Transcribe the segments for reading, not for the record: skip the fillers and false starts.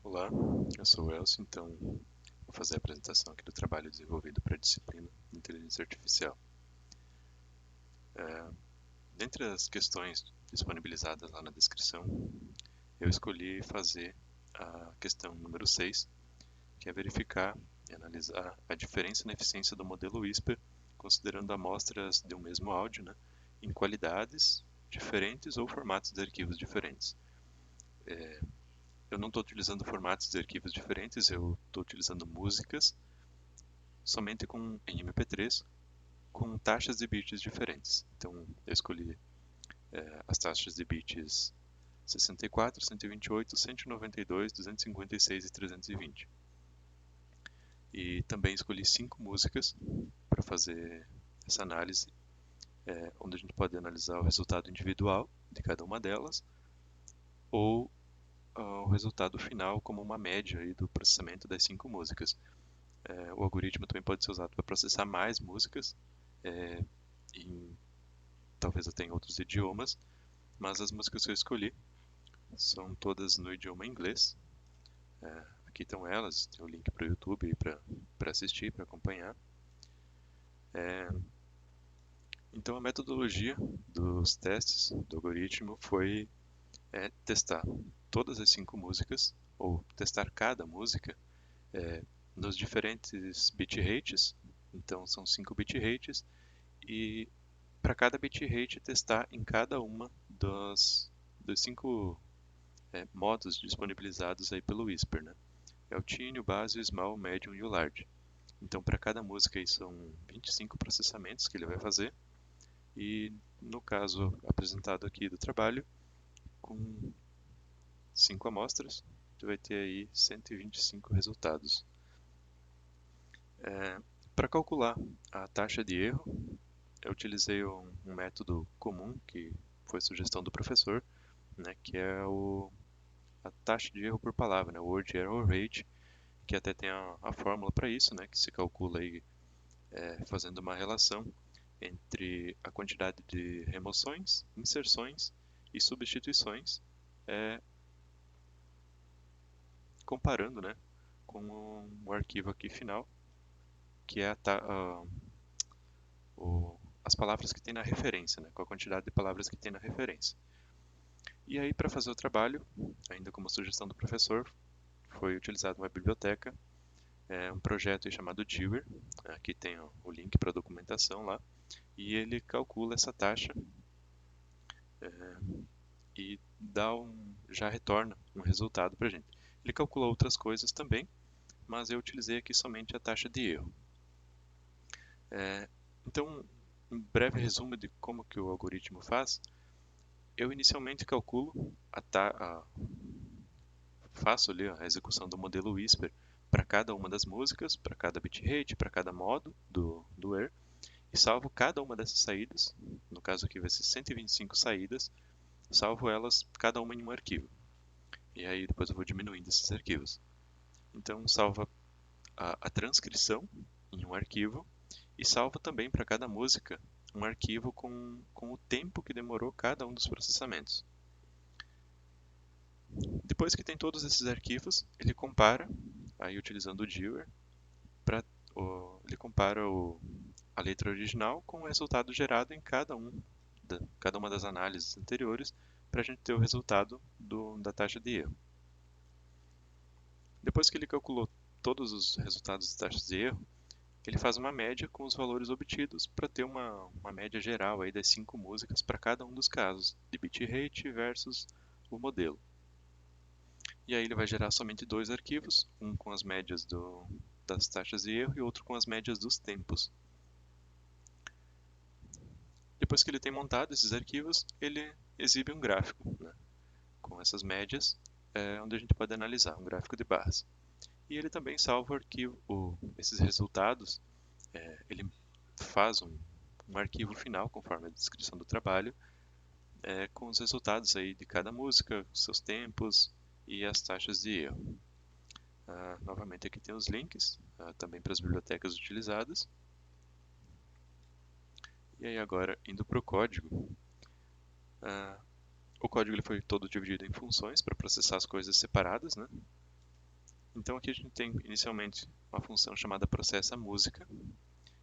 Olá, eu sou o Elcio, então vou fazer a apresentação aqui do trabalho desenvolvido para a disciplina de Inteligência Artificial. É, Dentre as questões disponibilizadas lá na descrição, eu escolhi fazer a questão número 6, que é verificar e analisar a diferença na eficiência do modelo Whisper, considerando amostras de um mesmo áudio, né, em qualidades diferentes ou formatos de arquivos diferentes. Eu não estou utilizando formatos de arquivos diferentes, eu estou utilizando músicas somente em MP3 com taxas de bits diferentes. Então eu escolhi as taxas de bits 64, 128, 192, 256 e 320. E também escolhi 5 músicas para fazer essa análise, onde a gente pode analisar o resultado individual de cada uma delas ou o resultado final como uma média aí do processamento das 5 músicas. O algoritmo também pode ser usado para processar mais músicas, em, talvez até em outros idiomas, mas as músicas que eu escolhi são todas no idioma inglês. Aqui estão elas, tem o link para o YouTube para assistir, para acompanhar. Então a metodologia dos testes do algoritmo foi testar todas as 5 músicas, ou testar cada música, nos diferentes bitrates. Então são 5 bitrates, e para cada bitrate testar em cada uma dos 5 modos disponibilizados aí pelo Whisper, né? É o Tiny, o Base, o Small, o Medium e o Large. Então, para cada música aí são 25 processamentos que ele vai fazer. E no caso apresentado aqui do trabalho, com 5 amostras, tu vai ter aí 125 resultados. Para calcular a taxa de erro, eu utilizei um método comum, que foi sugestão do professor, né, que é a taxa de erro por palavra, né, o Word Error Rate, que até tem a fórmula para isso, né, que se calcula aí fazendo uma relação entre a quantidade de remoções, inserções e substituições, é, comparando, né, com o arquivo aqui final, que é as palavras que tem na referência, né, com a quantidade de palavras que tem na referência. E aí, para fazer o trabalho, ainda como sugestão do professor, foi utilizada uma biblioteca, um projeto chamado Dewar. Aqui tem o link para a documentação lá, e ele calcula essa taxa e já retorna um resultado para a gente. Ele calcula outras coisas também, mas eu utilizei aqui somente a taxa de erro. Então, um breve resumo de como que o algoritmo faz. Eu inicialmente calculo, faço ali a execução do modelo Whisper para cada uma das músicas, para cada bitrate, para cada modo do Air, e salvo cada uma dessas saídas. No caso aqui vai ser 125 saídas, salvo elas cada uma em um arquivo. E aí depois eu vou diminuindo esses arquivos. Então salva a transcrição em um arquivo e salva também para cada música um arquivo com o tempo que demorou cada um dos processamentos. Depois que tem todos esses arquivos, ele compara, aí utilizando o Dewar, ele compara a letra original com o resultado gerado em cada uma das análises anteriores, para a gente ter o resultado da taxa de erro. Depois que ele calculou todos os resultados das taxas de erro, ele faz uma média com os valores obtidos para ter uma média geral aí das 5 músicas para cada um dos casos, de bitrate versus o modelo. E aí ele vai gerar somente 2 arquivos, um com as médias das taxas de erro e outro com as médias dos tempos. Depois que ele tem montado esses arquivos, ele exibe um gráfico, né, com essas médias, onde a gente pode analisar, um gráfico de barras. E ele também salva esses resultados, ele faz um arquivo final, conforme a descrição do trabalho, com os resultados aí de cada música, seus tempos e as taxas de erro. Novamente aqui tem os links, também para as bibliotecas utilizadas. E aí agora, indo para o código, o código ele foi todo dividido em funções para processar as coisas separadas, né? Então aqui a gente tem inicialmente uma função chamada processa música,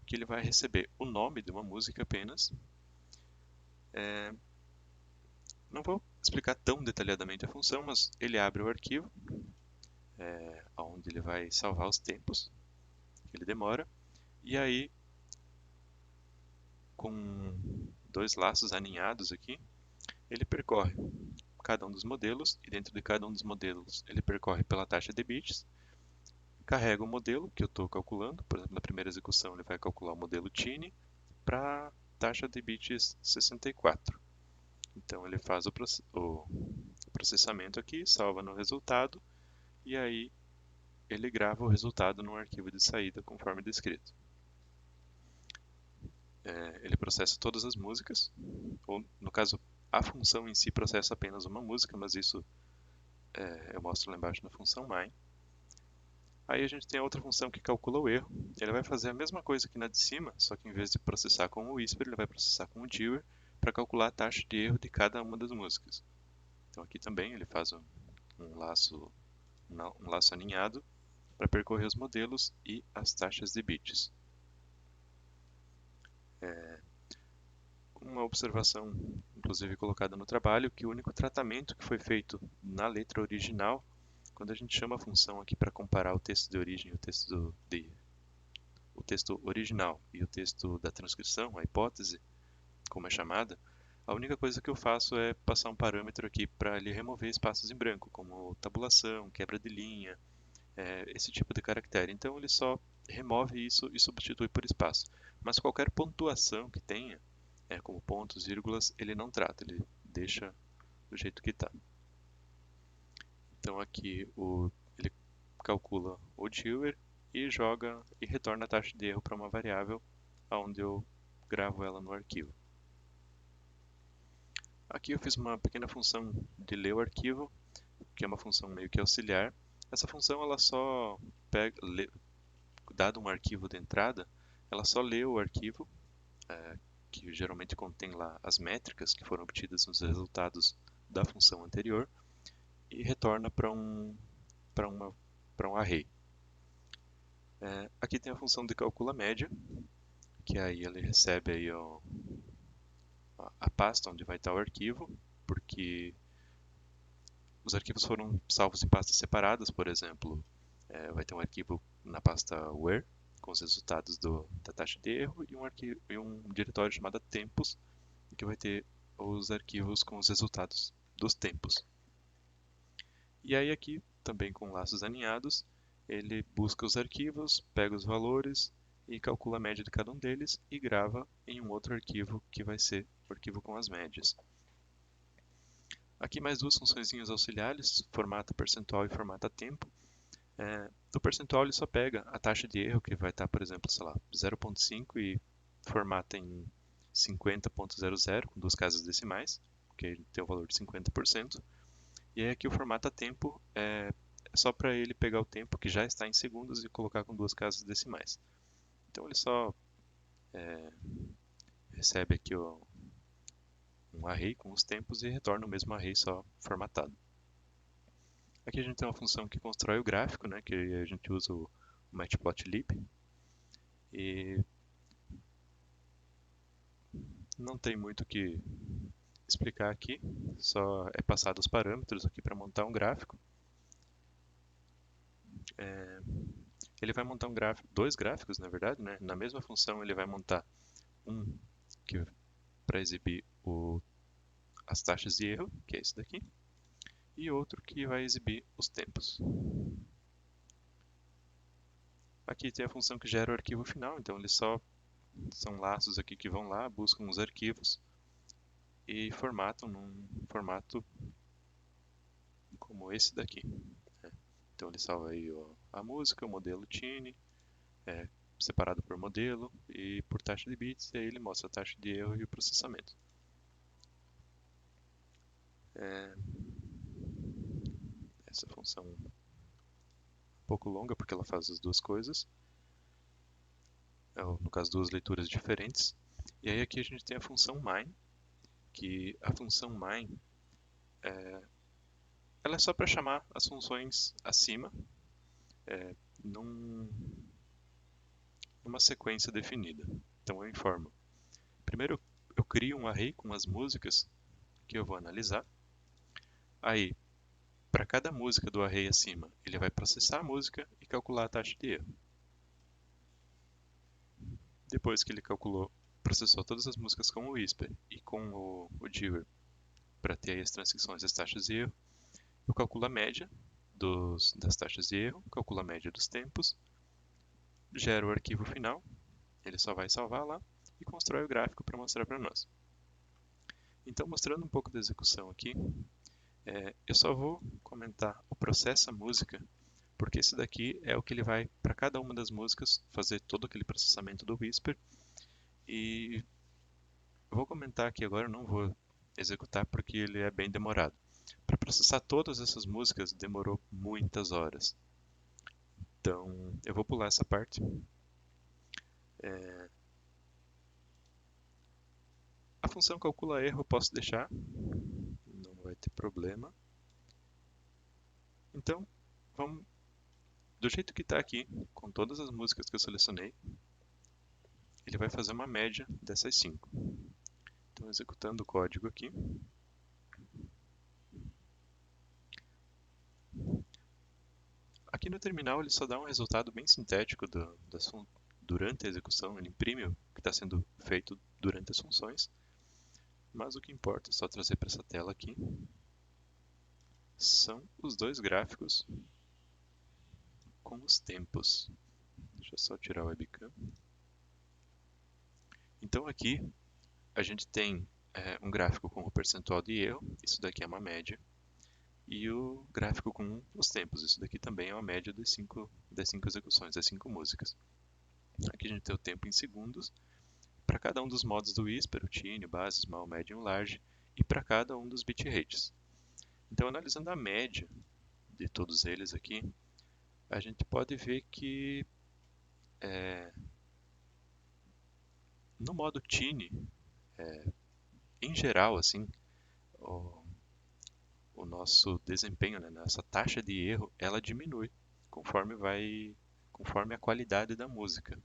que ele vai receber o nome de uma música apenas. Não vou explicar tão detalhadamente a função, mas ele abre o arquivo, onde ele vai salvar os tempos que ele demora, e aí, com dois laços aninhados aqui, ele percorre cada um dos modelos, e dentro de cada um dos modelos ele percorre pela taxa de bits, carrega o modelo que eu estou calculando, por exemplo, na primeira execução ele vai calcular o modelo Tine para taxa de bits 64. Então ele faz o processamento aqui, salva no resultado, e aí ele grava o resultado num arquivo de saída conforme descrito. Ele processa todas as músicas, ou no caso a função em si processa apenas uma música, mas isso eu mostro lá embaixo na função main. Aí a gente tem a outra função que calcula o erro. Ele vai fazer a mesma coisa que na de cima, só que em vez de processar com o Whisper, ele vai processar com o Dewar para calcular a taxa de erro de cada uma das músicas. Então aqui também ele faz um laço aninhado para percorrer os modelos e as taxas de bits. Uma observação, inclusive colocada no trabalho, que o único tratamento que foi feito na letra original, quando a gente chama a função aqui para comparar o texto de origem, o texto original e o texto da transcrição, a hipótese, como é chamada, a única coisa que eu faço é passar um parâmetro aqui para ele remover espaços em branco, como tabulação, quebra de linha, esse tipo de caractere. Então ele só remove isso e substitui por espaço. Mas qualquer pontuação que tenha, como pontos, vírgulas, ele não trata, ele deixa do jeito que está. Então aqui ele calcula o Dewar e joga e retorna a taxa de erro para uma variável onde eu gravo ela no arquivo. Aqui eu fiz uma pequena função de ler o arquivo, que é uma função meio que auxiliar. Essa função ela só pega, dado um arquivo de entrada, ela só lê o arquivo, que geralmente contém lá as métricas que foram obtidas nos resultados da função anterior, e retorna para um array. Aqui tem a função de calcula média, que aí ele recebe aí a pasta onde vai estar o arquivo, porque os arquivos foram salvos em pastas separadas, por exemplo, vai ter um arquivo na pasta where, com os resultados da taxa de erro, e um diretório chamado tempos, que vai ter os arquivos com os resultados dos tempos. E aí aqui, também com laços aninhados, ele busca os arquivos, pega os valores e calcula a média de cada um deles e grava em um outro arquivo que vai ser o arquivo com as médias. Aqui mais duas funções auxiliares, formata percentual e formata tempo. Do percentual ele só pega a taxa de erro, que vai estar, por exemplo, sei lá, 0.5 e formata em 50.00 com duas casas decimais, que tem o valor de 50%. E aí aqui o formata tempo é só para ele pegar o tempo que já está em segundos e colocar com duas casas decimais. Então ele só recebe aqui um array com os tempos e retorna o mesmo array só formatado. Aqui a gente tem uma função que constrói o gráfico, né, que a gente usa o matplotlib. E não tem muito o que explicar aqui, só é passado os parâmetros aqui para montar um gráfico. Ele vai montar dois gráficos, na verdade, né? Na mesma função ele vai montar um para exibir as taxas de erro, que é esse daqui, e outro que vai exibir os tempos. Aqui tem a função que gera o arquivo final, então eles só são laços aqui que vão lá, buscam os arquivos e formatam num formato como esse daqui. Então ele salva aí a música, o modelo Tine, separado por modelo e por taxa de bits, e aí ele mostra a taxa de erro e o processamento. Essa função é um pouco longa porque ela faz as duas coisas, no caso duas leituras diferentes. E aí aqui a gente tem a função main, que a função main ela é só para chamar as funções acima. num, numa sequência definida. Então eu informo. Primeiro eu crio um array com as músicas que eu vou analisar. Aí, para cada música do array acima, ele vai processar a música e calcular a taxa de erro. Depois que ele processou todas as músicas com o Whisper e com o Dewar para ter aí as transições das taxas de erro, eu calculo a média das taxas de erro, calculo a média dos tempos, gero o arquivo final, ele só vai salvar lá e constrói o gráfico para mostrar para nós. Então, mostrando um pouco da execução aqui, eu só vou comentar o processa música, porque esse daqui é o que ele vai, para cada uma das músicas, fazer todo aquele processamento do Whisper. E eu vou comentar aqui agora, não vou executar porque ele é bem demorado. Para processar todas essas músicas demorou muitas horas. Então eu vou pular essa parte. A função calcula erro eu posso deixar, não vai ter problema. Então, vamos do jeito que está aqui, com todas as músicas que eu selecionei, ele vai fazer uma média dessas 5. Então, executando o código aqui. Aqui no terminal ele só dá um resultado bem sintético durante a execução, ele imprime o que está sendo feito durante as funções. Mas o que importa, é só trazer para essa tela aqui, são os dois gráficos com os tempos. Deixa eu só tirar o webcam. Então aqui a gente tem um gráfico com o percentual de erro, isso daqui é uma média, e o gráfico com os tempos, isso daqui também é uma média das 5 execuções, das 5 músicas. Aqui a gente tem o tempo em segundos, para cada um dos modos do Whisper, o Tine, o Base, Small, Medium, Large, e para cada um dos bitrates. Então, analisando a média de todos eles aqui, a gente pode ver que no modo Tine, em geral, assim, o nosso desempenho, né, nossa taxa de erro, ela diminui conforme a qualidade da música,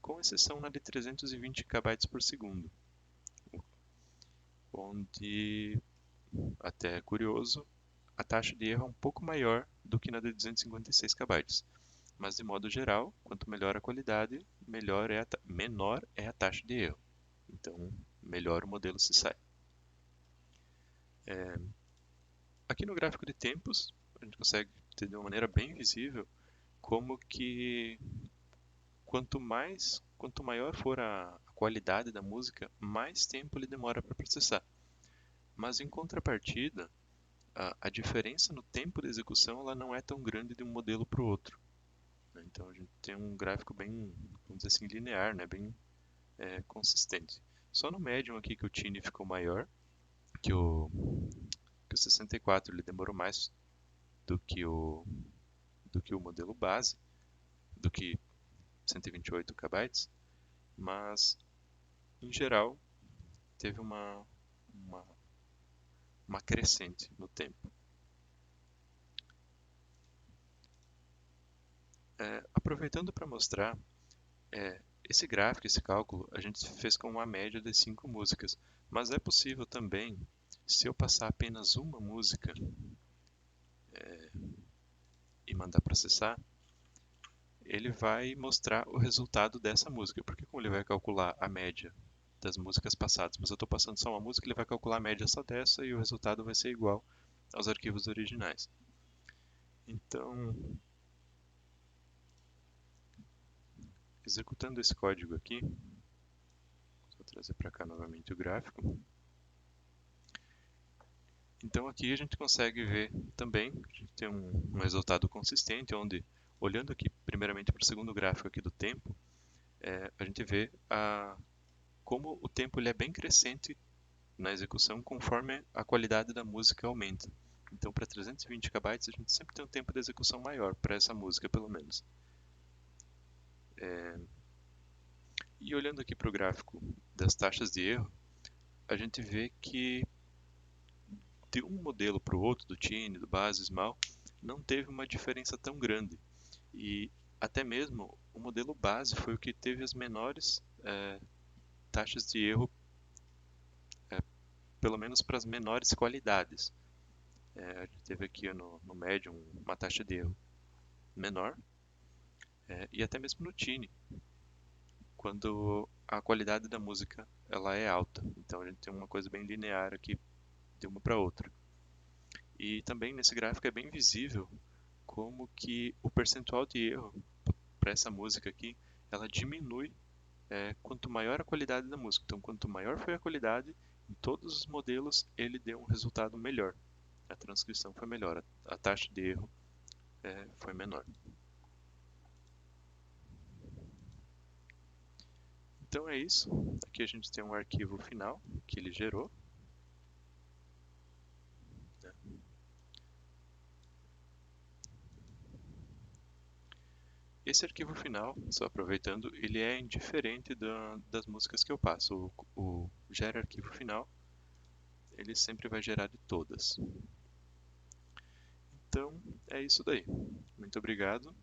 com exceção na de 320 KB por segundo, onde, até é curioso, a taxa de erro é um pouco maior do que na de 256 KB. Mas, de modo geral, quanto melhor a qualidade, menor é a taxa de erro. Então, melhor o modelo se sai. Aqui no gráfico de tempos, a gente consegue ter de uma maneira bem visível como que quanto maior for a qualidade da música, mais tempo ele demora para processar. Mas, em contrapartida, a diferença no tempo de execução ela não é tão grande de um modelo para o outro. Então a gente tem um gráfico bem, vamos dizer assim, linear, né? Bem consistente. Só no Medium aqui que o Tine ficou maior, que o 64 ele demorou mais do que o modelo base, do que 128 KB, mas em geral teve uma crescente no tempo. Aproveitando para mostrar, esse gráfico, esse cálculo, a gente fez com uma média de 5 músicas, mas é possível também, se eu passar apenas uma música e mandar processar, ele vai mostrar o resultado dessa música, porque como ele vai calcular a média das músicas passadas, mas eu estou passando só uma música, ele vai calcular a média só dessa e o resultado vai ser igual aos arquivos originais. Então, executando esse código aqui, vou trazer para cá novamente o gráfico. Então aqui a gente consegue ver também, a gente tem um resultado consistente, onde, olhando aqui primeiramente para o segundo gráfico aqui do tempo, a gente vê como o tempo ele é bem crescente na execução conforme a qualidade da música aumenta. Então para 320 KB a gente sempre tem um tempo de execução maior, para essa música pelo menos. E olhando aqui para o gráfico das taxas de erro, a gente vê que de um modelo para o outro, do Tine, do Base, Small, não teve uma diferença tão grande. E até mesmo o modelo base foi o que teve as menores taxas de erro, é, pelo menos para as menores qualidades. A gente teve aqui no Medium uma taxa de erro menor, e até mesmo no Tine, quando a qualidade da música ela é alta. Então a gente tem uma coisa bem linear aqui de uma para outra. E também nesse gráfico é bem visível como que o percentual de erro para essa música aqui, ela diminui quanto maior a qualidade da música. Então, quanto maior foi a qualidade, em todos os modelos ele deu um resultado melhor. A transcrição foi melhor, a taxa de erro foi menor. Então é isso. Aqui a gente tem um arquivo final que ele gerou, né? Esse arquivo final, só aproveitando, ele é indiferente das músicas que eu passo. O gera arquivo final, ele sempre vai gerar de todas. Então é isso daí. Muito obrigado